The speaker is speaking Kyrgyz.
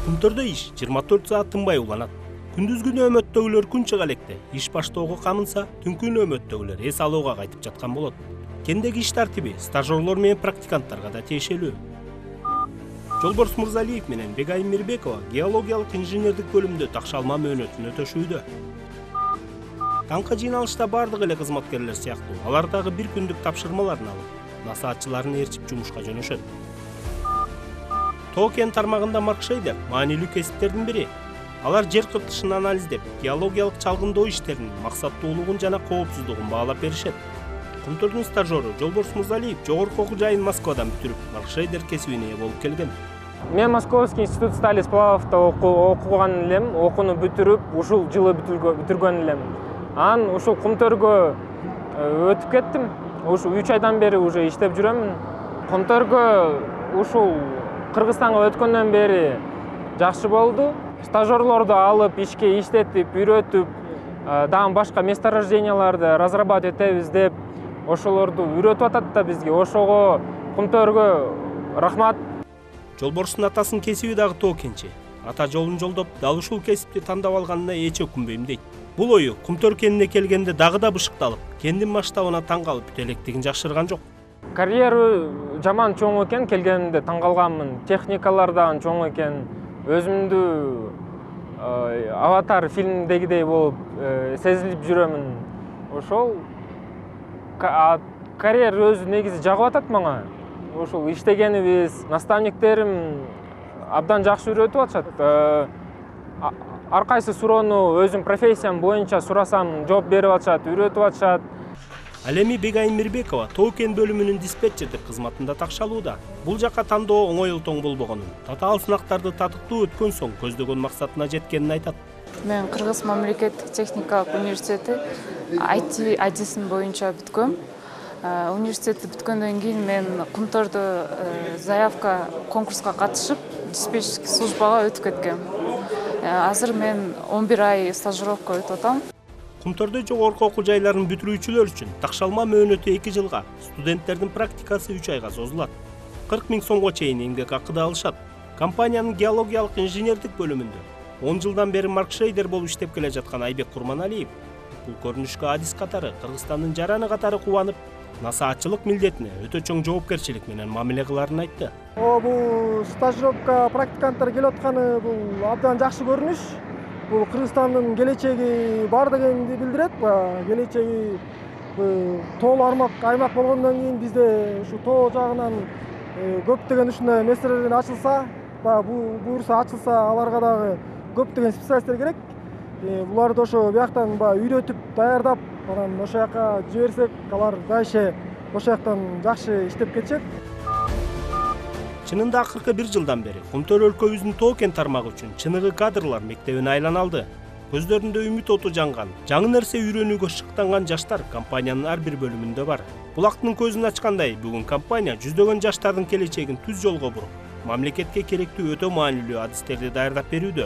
Күнтөрдө иш 24 саат тынбай уланат. Күндүзгү нөөмөттөгүлөр күн чыга электе иш баштоого камынса, түнкү нөөмөттөгүлөр эс алууга кайтып жаткан болот. Кендеги иш тартиби стажерлор менен практиканттарга да тиешелүү. Жолборс Мырзалиев менен Бегайым Мирбекова геологиялык инженердик бөлүмдө такшалма мөөнөтүн өтөшүүдө. Таңкы жыйналышта бардык эле кызматкерлер сыяктуу алар дагы бир күндүк тапшырмаларын алып, насаатчыларын ээрчип жумушка жөнөшөт. Тоо кен тармагында маркшейдер маанилүү кесиптердин бири. Алар жер кыртышын анализдеп, геологиялык чалгындоо иштеринин максаттуулугун жана коопсуздугун баалап беришет. Күнтөрдүн стажеру Жолборс Мырзалиев жогорку окуу жайын Москвадан бүтүрүп, маркшейдер кесибине ээ болуп келген. Мен Московский институт стали сплавовда окуган элем, окууну бүтүрүп, ушул жылы бүтүргөн элем. Анан ушул Кумтөргө өтүп кеттим. Ушу 3 айдан бери уже иштеп жүрөмүн. Кумтөргө ушул Кыргызстанга өткөндөн бери жакшы болду. Стажерлорду алып, ишке иштетип, үйрөтүп, дагы башка месторожденияларды разрабатывать этебиз деп, ошолорду үйрөтүп атат да бизге. Ошого Кумтөргө рахмат. Жолборстун атасынын кесиби дагы тоо кенчи. Ата жолун жолдоп, дал ушул кесипти тандап алганына эч өкүнбөйм дейт. Бул ою Кумтөр кенине келгенде дагы да бышыкталып, кендин масштабына таң калып, бүтө электигин жакшырган жок. Карьера жаман чоң экен, келгенде таң калганмын. Техникалар дагы чоң экен. Өзүмдү Аватар фильмдегидей болуп сезилип жүрөмүн. Ошол карьера өзү негизи жагып атат мага. Ошол иштегенибиз, наставниктерим абдан жакшы үйрөтүп атышат. Ар кайсы суроону өзүм профессиям боюнча сурасам, жооп берип атышат, үйрөтүп атышат. Ал эми Бегайым Мирбекова тоо кен бөлүмүнүн диспетчердик кызматында такшалууда. Бул жакка тандоо оңой эле болбогонун, татаал сынактарды татыктуу өткөн соң көздөгөн максатына жеткенин айтат. Мен Кыргыз мамлекеттик техникалык университети IT адисин боюнча бүткөм. Университетти бүткөндөн кийин мен Кумтөрдө заявка конкурска катышып, диспетчердик службага өтүп кеткем. Азыр мен 11 ай стажировка өтүп атам. Кумтөрдө жогорку окуу жайларын бүтүрүүчүлөр үчүн такшалма мөөнөтү 2 жылга, студенттердин практикасы 3 айга созулат. 40 000 сомго чейин эмгек акы да алышат. Компаниянын геологиялык инженердик бөлүмүндө 10 жылдан бери маркшейдер болуп иштеп келе жаткан Айбек Курманалиев бул көрүнүшкө адис катары Кыргызстандын жараны катары кубанып, насаатчылык милдетине өтө чоң жоопкерчилик менен мамиле кыларын айтты. Бул стажировка практиканттар келип атканы бул абдан жакшы көрүнүш. Бул Кыргызстандын келечеги бар дегенди билдирет. Келечеги тоолуу аймак болгондон кийин бизде ушу тоо жагынан көптөгөн ушундай меселелер ачылса, буюрса ачылса, аларга дагы көптөгөн специалисттер керек. Буларды ошо бияктан үйрөтүп, даярдап, анан ошол жака жиберсек, алар дайше ошол жактан жакшы иштеп кетишет. Чынында акыркы 1 жылдан бери Кумтөр өлкөбүздүн тоо кен тармагы үчүн чыныгы кадрлар мектебине айлана алды. Көздөрүндө үмүт оту жанган, жаңы нерсе үйрөнүүгө шыктанган жаштар компаниянын ар бир бөлүмүндө бар. Булактын көзүн ачкандай, бүгүн компания жүздөгөн жаштардын келечегин түз жолго буруп, мамлекетке керектүү өтө маанилүү адистерди даярдап берүүдө.